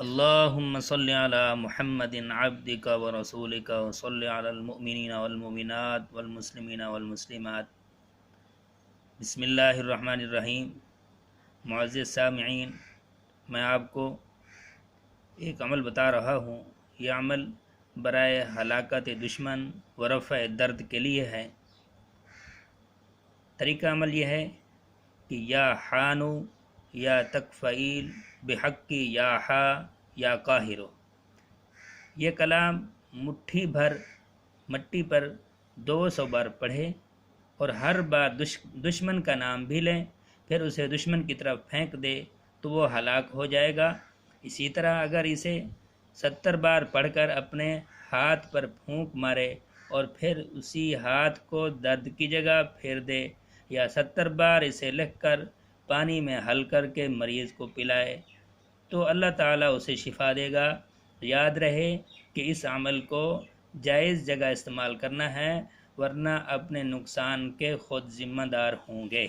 اللهم صل على محمد عبدك ورسولك وصل على المؤمنين والمؤمنات والمسلمين والمسلمات۔ بسم اللہ الرحمن الرحیم۔ معزز سامعین، میں آپ کو ایک عمل بتا رہا ہوں۔ یہ عمل برائے ہلاکت دشمن و رفع درد کے لیے ہے۔ طریقہ عمل یہ ہے کہ یا حانو یا تکفعیل بحقی یا حا یا قاہرو، یہ کلام مٹھی بھر مٹی پر 200 بار پڑھے اور ہر بار دشمن کا نام بھی لیں، پھر اسے دشمن کی طرف پھینک دے تو وہ ہلاک ہو جائے گا۔ اسی طرح اگر اسے 70 بار پڑھ کر اپنے ہاتھ پر پھونک مارے اور پھر اسی ہاتھ کو درد کی جگہ پھیر دے، یا 70 بار اسے لکھ کر پانی میں حل کر کے مریض کو پلائے تو اللہ تعالیٰ اسے شفا دے گا۔ یاد رہے کہ اس عمل کو جائز جگہ استعمال کرنا ہے، ورنہ اپنے نقصان کے خود ذمہ دار ہوں گے۔